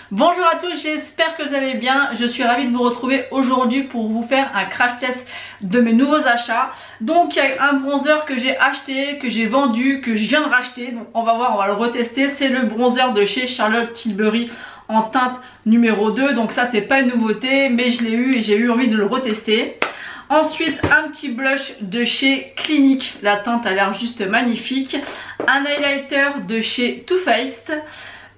Bonjour à tous, j'espère que vous allez bien. Je suis ravie de vous retrouver aujourd'hui pour vous faire un crash test de mes nouveaux achats. Donc il y a un bronzer que j'ai acheté, que j'ai vendu, que je viens de racheter. Donc on va voir, on va le retester. C'est le bronzer de chez Charlotte Tilbury en teinte numéro 2. Donc ça c'est pas une nouveauté, mais je l'ai eu et j'ai eu envie de le retester. Ensuite un petit blush de chez Clinique, la teinte a l'air juste magnifique. Un highlighter de chez Too Faced.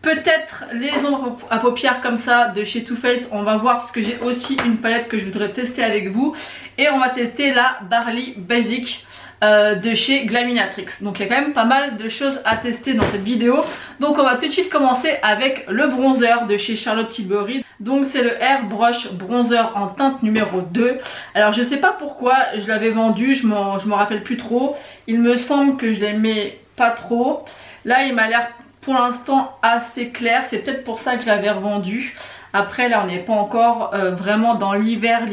Peut-être les ombres à paupières comme ça de chez Too Faced, on va voir parce que j'ai aussi une palette que je voudrais tester avec vous. Et on va tester la Barley Basic de chez Glaminatrix. Donc il y a quand même pas mal de choses à tester dans cette vidéo. Donc on va tout de suite commencer avec le bronzer de chez Charlotte Tilbury. Donc c'est le Airbrush Bronzer en teinte numéro 2. Alors je sais pas pourquoi je l'avais vendu, je m'en rappelle plus trop. Il me semble que je l'aimais pas trop. Là il m'a l'air pour l'instant assez clair, c'est peut-être pour ça que je l'avais revendu. Après là on n'est pas encore vraiment dans l'hiver,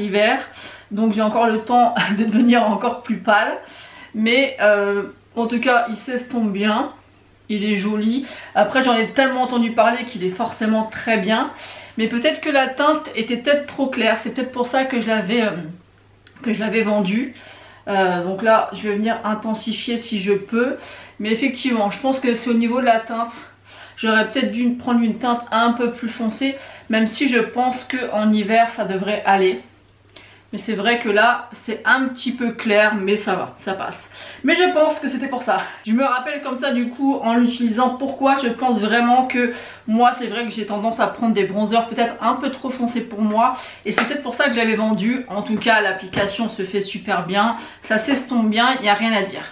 donc j'ai encore le temps de devenir encore plus pâle. Mais en tout cas il s'estompe bien, il est joli. Après j'en ai tellement entendu parler qu'il est forcément très bien. Mais peut-être que la teinte était peut-être trop claire, c'est peut-être pour ça que je l'avais vendu. Donc là je vais venir intensifier si je peux. Mais effectivement je pense que c'est au niveau de la teinte. J'aurais peut-être dû prendre une teinte un peu plus foncée. Même si je pense qu'en hiver ça devrait aller. Mais c'est vrai que là c'est un petit peu clair, mais ça va, ça passe. Mais je pense que c'était pour ça. Je me rappelle comme ça du coup en l'utilisant pourquoi je pense vraiment que moi c'est vrai que j'ai tendance à prendre des bronzers peut-être un peu trop foncés pour moi. Et c'est peut-être pour ça que je l'avais vendu. En tout cas l'application se fait super bien, ça s'estompe bien, il n'y a rien à dire.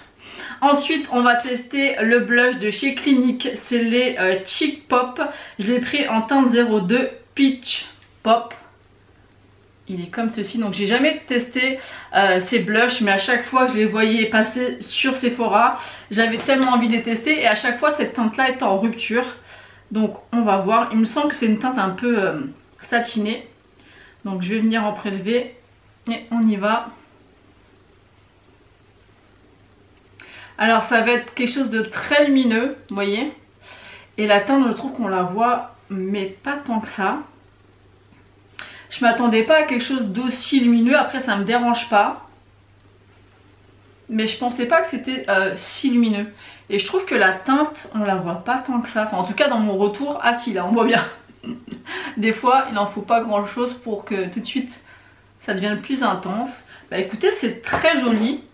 Ensuite on va tester le blush de chez Clinique, c'est les Cheek Pop. Je l'ai pris en teinte 02 Peach Pop. Il est comme ceci, donc j'ai jamais testé ces blushs, mais à chaque fois que je les voyais passer sur Sephora, j'avais tellement envie de les tester et à chaque fois cette teinte là est en rupture. Donc on va voir, il me semble que c'est une teinte un peu satinée. Donc je vais venir en prélever et on y va. Alors ça va être quelque chose de très lumineux, vous voyez. Et la teinte je trouve qu'on la voit mais pas tant que ça. Je m'attendais pas à quelque chose d'aussi lumineux, après ça me dérange pas. Mais je pensais pas que c'était si lumineux. Et je trouve que la teinte, on la voit pas tant que ça. Enfin en tout cas dans mon retour, ah si là on voit bien. Des fois il n'en faut pas grand chose pour que tout de suite ça devienne plus intense. Bah écoutez c'est très joli.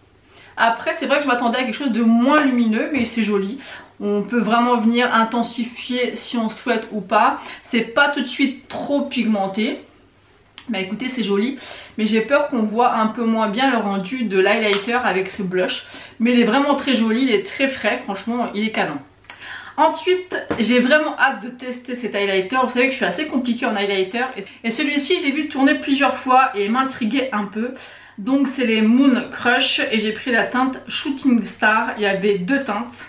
Après c'est vrai que je m'attendais à quelque chose de moins lumineux, mais c'est joli. On peut vraiment venir intensifier si on souhaite ou pas. C'est pas tout de suite trop pigmenté. Bah écoutez c'est joli, mais j'ai peur qu'on voit un peu moins bien le rendu de l'highlighter avec ce blush. Mais il est vraiment très joli, il est très frais, franchement il est canon. Ensuite j'ai vraiment hâte de tester cet highlighter. Vous savez que je suis assez compliquée en highlighter. Et celui-ci j'ai vu tourner plusieurs fois et m'intriguer un peu. Donc c'est les Moon Crush et j'ai pris la teinte Shooting Star. Il y avait deux teintes.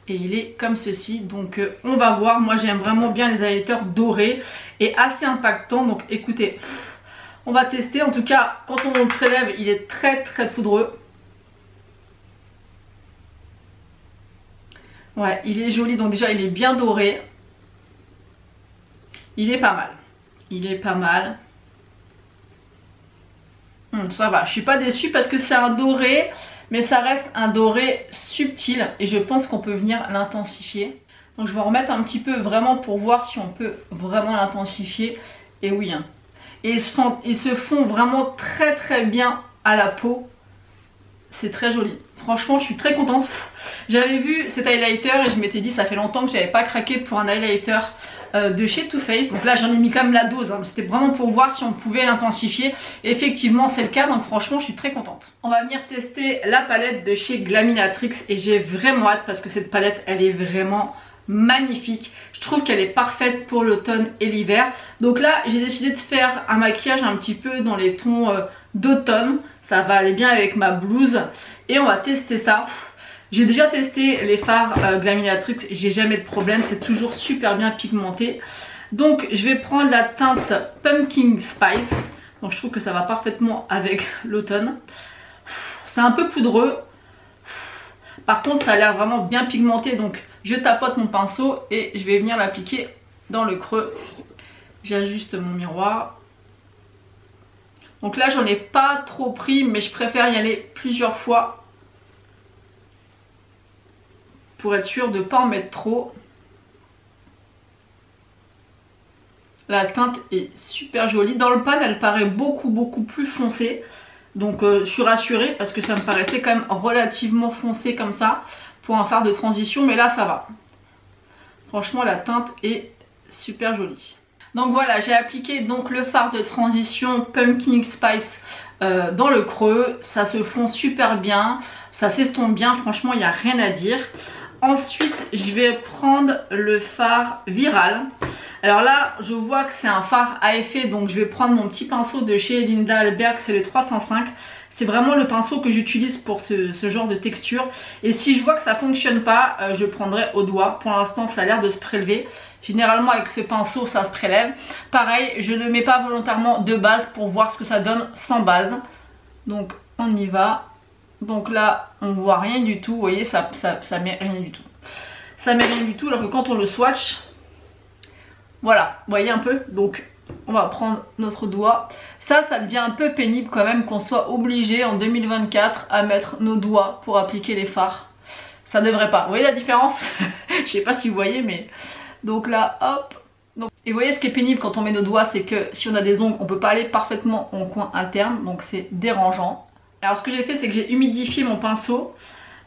Et il est comme ceci, donc on va voir. Moi j'aime vraiment bien les highlighters dorés et assez impactants. Donc écoutez, on va tester. En tout cas quand on le prélève il est très très poudreux. Ouais il est joli, donc déjà il est bien doré. Il est pas mal. Il est pas mal. Ça va, je suis pas déçue parce que c'est un doré. Mais ça reste un doré subtil et je pense qu'on peut venir l'intensifier. Donc je vais en remettre un petit peu vraiment pour voir si on peut vraiment l'intensifier. Et oui, hein. Et ils se font vraiment très très bien à la peau. C'est très joli. Franchement je suis très contente. J'avais vu cet highlighter et je m'étais dit ça fait longtemps que j'avais pas craqué pour un highlighter de chez Too Faced. Donc là j'en ai mis quand même la dose, hein. C'était vraiment pour voir si on pouvait l'intensifier. Effectivement c'est le cas, donc franchement je suis très contente. On va venir tester la palette de chez Glaminatrix et j'ai vraiment hâte parce que cette palette elle est vraiment magnifique. Je trouve qu'elle est parfaite pour l'automne et l'hiver. Donc là j'ai décidé de faire un maquillage un petit peu dans les tons d'automne. Ça va aller bien avec ma blouse et on va tester ça. J'ai déjà testé les fards Glaminatrix, j'ai jamais de problème, c'est toujours super bien pigmenté. Donc je vais prendre la teinte Pumpkin Spice. Donc je trouve que ça va parfaitement avec l'automne. C'est un peu poudreux. Par contre ça a l'air vraiment bien pigmenté, donc je tapote mon pinceau et je vais venir l'appliquer dans le creux. J'ajuste mon miroir. Donc là j'en ai pas trop pris, mais je préfère y aller plusieurs fois pour être sûr de ne pas en mettre trop. La teinte est super jolie. Dans le pan elle paraît beaucoup plus foncée. Donc je suis rassurée parce que ça me paraissait quand même relativement foncé comme ça pour un fard de transition. Mais là ça va. Franchement la teinte est super jolie. Donc voilà, j'ai appliqué donc le fard de transition Pumpkin Spice dans le creux. Ça se fond super bien. Ça s'estompe bien. Franchement il n'y a rien à dire. Ensuite je vais prendre le fard Viral. Alors là je vois que c'est un fard à effet, donc je vais prendre mon petit pinceau de chez Linda Alberg, c'est le 305. C'est vraiment le pinceau que j'utilise pour ce genre de texture. Et si je vois que ça fonctionne pas, je prendrai au doigt. Pour l'instant ça a l'air de se prélever. Généralement avec ce pinceau ça se prélève. Pareil, je ne mets pas volontairement de base pour voir ce que ça donne sans base. Donc on y va. Donc là on voit rien du tout, vous voyez, ça met rien du tout. Ça met rien du tout, alors que quand on le swatch, voilà, vous voyez un peu. Donc on va prendre notre doigt. Ça devient un peu pénible quand même qu'on soit obligé en 2024 à mettre nos doigts pour appliquer les fards. Ça devrait pas, vous voyez la différence? Je sais pas si vous voyez, mais donc là hop. Donc, et vous voyez ce qui est pénible quand on met nos doigts, c'est que si on a des ongles on peut pas aller parfaitement en coin interne, donc c'est dérangeant. Alors ce que j'ai fait, c'est que j'ai humidifié mon pinceau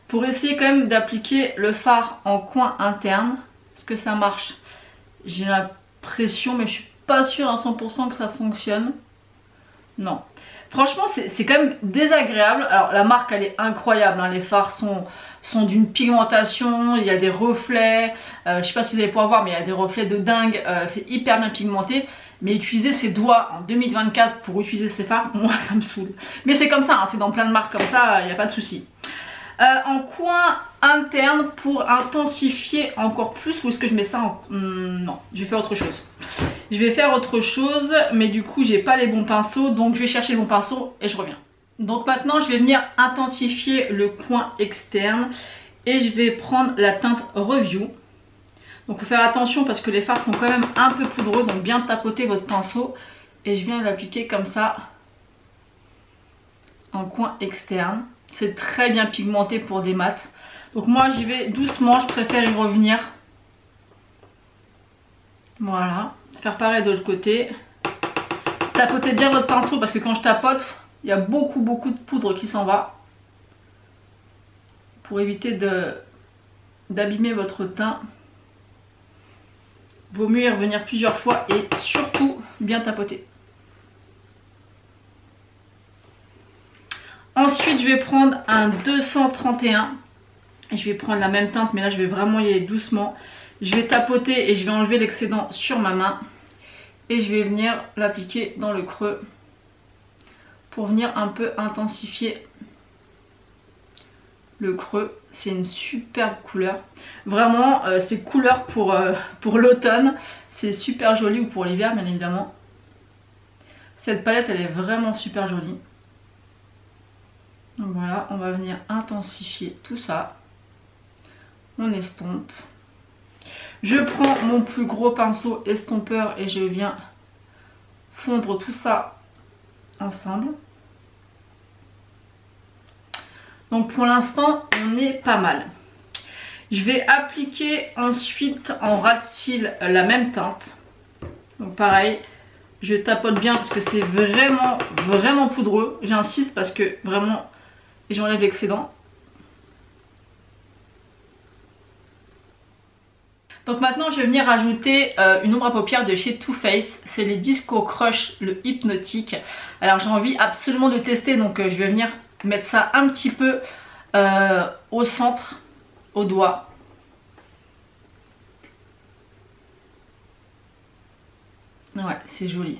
pour essayer quand même d'appliquer le fard en coin interne. Est-ce que ça marche? J'ai l'impression, mais je suis pas sûre à 100% que ça fonctionne. Non. Franchement c'est quand même désagréable. Alors la marque elle est incroyable, hein. Les fards sont d'une pigmentation, il y a des reflets, je sais pas si vous allez pouvoir voir, mais il y a des reflets de dingue, c'est hyper bien pigmenté. Mais utiliser ses doigts en 2024 pour utiliser ses fards, moi ça me saoule. Mais c'est comme ça, hein, c'est dans plein de marques comme ça, il n'y a pas de souci. En coin interne pour intensifier encore plus, ou est-ce que je mets ça en... non, je vais faire autre chose. Je vais faire autre chose, mais du coup j'ai pas les bons pinceaux, donc je vais chercher le bon pinceau et je reviens. Donc maintenant je vais venir intensifier le coin externe et je vais prendre la teinte Review. Donc il faut faire attention parce que les fards sont quand même un peu poudreux, donc bien tapoter votre pinceau. Et je viens l'appliquer comme ça en coin externe. C'est très bien pigmenté pour des mats. Donc moi j'y vais doucement, je préfère y revenir. Voilà, faire pareil de l'autre côté. Tapotez bien votre pinceau parce que quand je tapote, il y a beaucoup de poudre qui s'en va. Pour éviter d'abîmer votre teint. Vaut mieux y revenir plusieurs fois et surtout bien tapoter. Ensuite je vais prendre un 231. Et je vais prendre la même teinte, mais là je vais vraiment y aller doucement. Je vais tapoter et je vais enlever l'excédent sur ma main. Et je vais venir l'appliquer dans le creux. Pour venir un peu intensifier le creux. C'est une superbe couleur. Vraiment c'est couleur pour l'automne. C'est super joli, ou pour l'hiver bien évidemment. Cette palette elle est vraiment super jolie. Donc voilà, on va venir intensifier tout ça. On estompe. Je prends mon plus gros pinceau estompeur et je viens fondre tout ça ensemble. Donc pour l'instant on est pas mal. Je vais appliquer ensuite en ras de cils la même teinte. Donc pareil, je tapote bien parce que c'est vraiment poudreux. J'insiste parce que vraiment j'enlève l'excédent. Donc maintenant je vais venir ajouter une ombre à paupières de chez Too Faced. C'est les Disco Crush, le hypnotique. Alors j'ai envie absolument de tester, donc je vais venir mettre ça un petit peu au centre, au doigt. Ouais, c'est joli.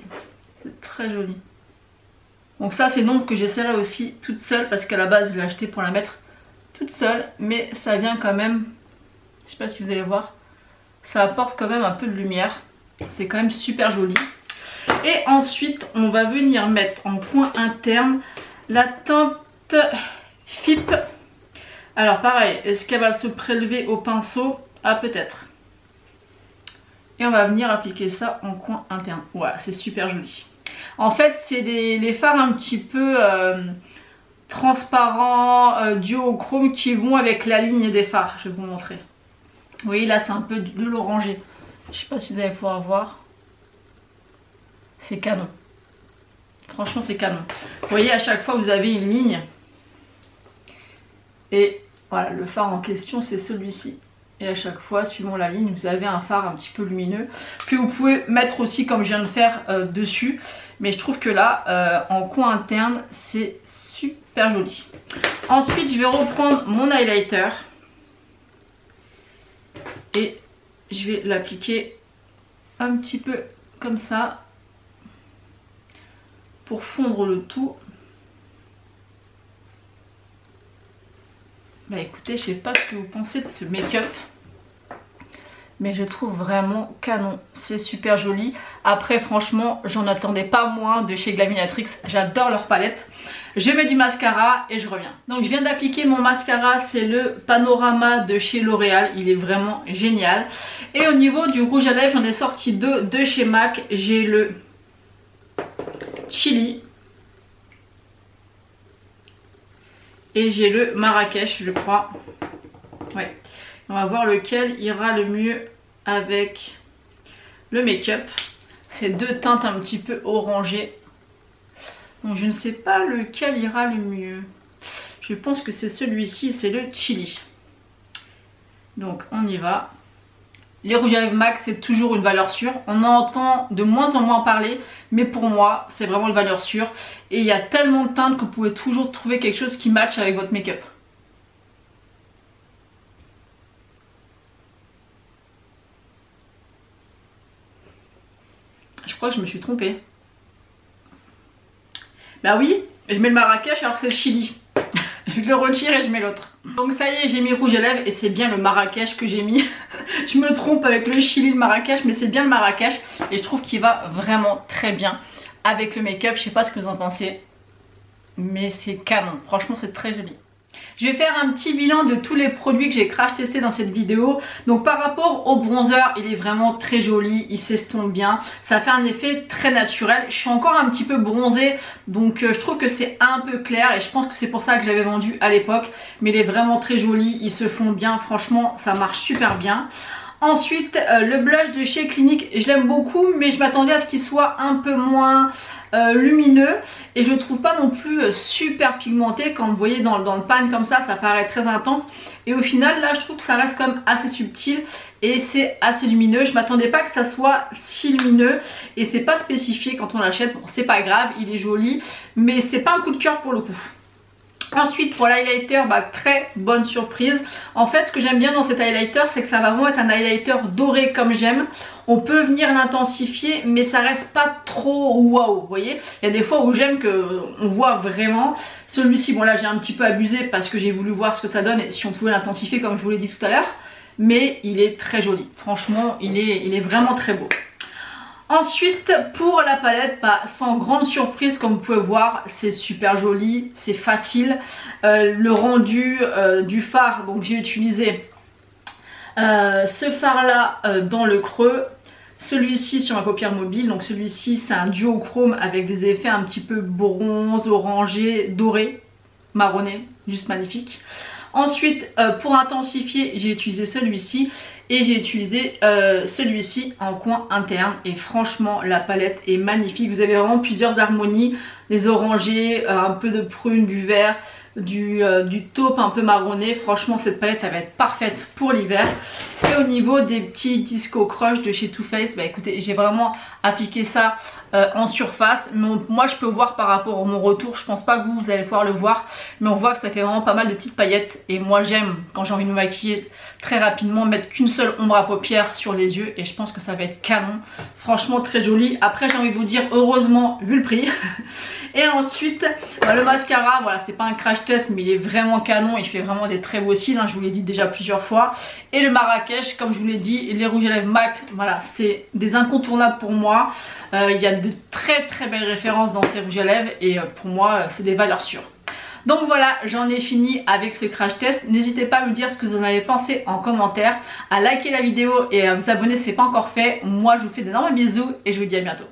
C'est très joli. Donc ça c'est une ombre que j'essaierai aussi toute seule parce qu'à la base je l'ai acheté pour la mettre toute seule. Mais ça vient quand même, je sais pas si vous allez voir, ça apporte quand même un peu de lumière. C'est quand même super joli. Et ensuite on va venir mettre en coin interne la teinte FIP. Alors pareil, est-ce qu'elle va se prélever au pinceau? Ah peut-être. Et on va venir appliquer ça en coin interne. Voilà, c'est super joli. En fait, c'est les fards un petit peu transparents, duochrome qui vont avec la ligne des fards. Je vais vous montrer. Vous voyez, là, c'est un peu de l'orangé. Je sais pas si vous allez pouvoir voir. C'est canon. Franchement, c'est canon. Vous voyez, à chaque fois, vous avez une ligne. Et voilà, le phare en question, c'est celui-ci. Et à chaque fois, suivant la ligne, vous avez un phare un petit peu lumineux que vous pouvez mettre aussi comme je viens de faire dessus. Mais je trouve que là, en coin interne, c'est super joli. Ensuite, je vais reprendre mon highlighter. Et je vais l'appliquer un petit peu comme ça. Pour fondre le tout. Bah écoutez, je sais pas ce que vous pensez de ce make-up. Mais je trouve vraiment canon, c'est super joli. Après franchement, j'en attendais pas moins de chez Glaminatrix, j'adore leur palette. Je mets du mascara et je reviens. Donc je viens d'appliquer mon mascara, c'est le Panorama de chez L'Oréal, il est vraiment génial. Et au niveau du rouge à lèvres, j'en ai sorti deux de chez MAC. J'ai le Chili et j'ai le Marrakech, je crois. Ouais. On va voir lequel ira le mieux avec le make-up. C'est deux teintes un petit peu orangées. Donc je ne sais pas lequel ira le mieux. Je pense que c'est celui-ci, c'est le Chili. Donc on y va. Les rouges à lèvres MAC, c'est toujours une valeur sûre. On en entend de moins en moins parler, mais pour moi, c'est vraiment une valeur sûre. Et il y a tellement de teintes que vous pouvez toujours trouver quelque chose qui matche avec votre make-up. Je crois que je me suis trompée. Bah oui, je mets le Marrakech alors que c'est le Chili. Je le retire et je mets l'autre. Donc ça y est, j'ai mis rouge à lèvres et c'est bien le Marrakech que j'ai mis. Je me trompe avec le Chili et le Marrakech, mais c'est bien le Marrakech. Et je trouve qu'il va vraiment très bien avec le make-up. Je sais pas ce que vous en pensez, mais c'est canon. Franchement, c'est très joli. Je vais faire un petit bilan de tous les produits que j'ai crash testé dans cette vidéo. Donc par rapport au bronzer, il est vraiment très joli, il s'estompe bien, ça fait un effet très naturel. Je suis encore un petit peu bronzée, donc je trouve que c'est un peu clair et je pense que c'est pour ça que j'avais vendu à l'époque. Mais il est vraiment très joli, il se fond bien, franchement ça marche super bien. Ensuite, le blush de chez Clinique, je l'aime beaucoup, mais je m'attendais à ce qu'il soit un peu moins lumineux. Et je le trouve pas non plus super pigmenté. Quand vous voyez dans le pan comme ça paraît très intense. Et au final, là, je trouve que ça reste quand même assez subtil et c'est assez lumineux. Je m'attendais pas que ça soit si lumineux et c'est pas spécifié quand on l'achète. Bon, c'est pas grave, il est joli, mais c'est pas un coup de cœur pour le coup. Ensuite pour l'highlighter, très bonne surprise. En fait ce que j'aime bien dans cet highlighter, c'est que ça va vraiment être un highlighter doré comme j'aime. On peut venir l'intensifier mais ça reste pas trop waouh, vous voyez. Il y a des fois où j'aime qu'on voit vraiment. Celui-ci, bon là j'ai un petit peu abusé parce que j'ai voulu voir ce que ça donne et si on pouvait l'intensifier comme je vous l'ai dit tout à l'heure. Mais il est très joli, franchement il est vraiment très beau. Ensuite pour la palette, sans grande surprise comme vous pouvez voir, c'est super joli, c'est facile. Le rendu du fard, donc j'ai utilisé ce fard là dans le creux. Celui-ci sur ma paupière mobile, donc celui-ci c'est un duochrome avec des effets un petit peu bronze, orangé, doré, marronné, juste magnifique. Ensuite pour intensifier j'ai utilisé celui-ci et j'ai utilisé celui-ci en coin interne et franchement la palette est magnifique. Vous avez vraiment plusieurs harmonies, des orangés, un peu de prune, du vert, du taupe un peu marronné. Franchement cette palette elle va être parfaite pour l'hiver. Et au niveau des petits Disco Crush de chez Too Faced, écoutez j'ai vraiment appliqué ça en surface. Mais moi je peux voir par rapport à mon retour, je pense pas que vous allez pouvoir le voir, mais on voit que ça fait vraiment pas mal de petites paillettes. Et moi j'aime quand j'ai envie de me maquiller très rapidement mettre qu'une seule ombre à paupières sur les yeux et je pense que ça va être canon. Franchement très joli. Après j'ai envie de vous dire heureusement vu le prix. Et ensuite le mascara, voilà c'est pas un crash test mais il est vraiment canon, il fait vraiment des très beaux cils, je vous l'ai dit déjà plusieurs fois. Et le Marrakech comme je vous l'ai dit, les rouges à lèvres MAC, voilà c'est des incontournables pour moi. Il y a de très belles références dans ces rouges à lèvres et pour moi c'est des valeurs sûres. Donc voilà, j'en ai fini avec ce crash test. N'hésitez pas à me dire ce que vous en avez pensé en commentaire, à liker la vidéo et à vous abonner si ce n'est pas encore fait. Moi je vous fais d'énormes bisous et je vous dis à bientôt.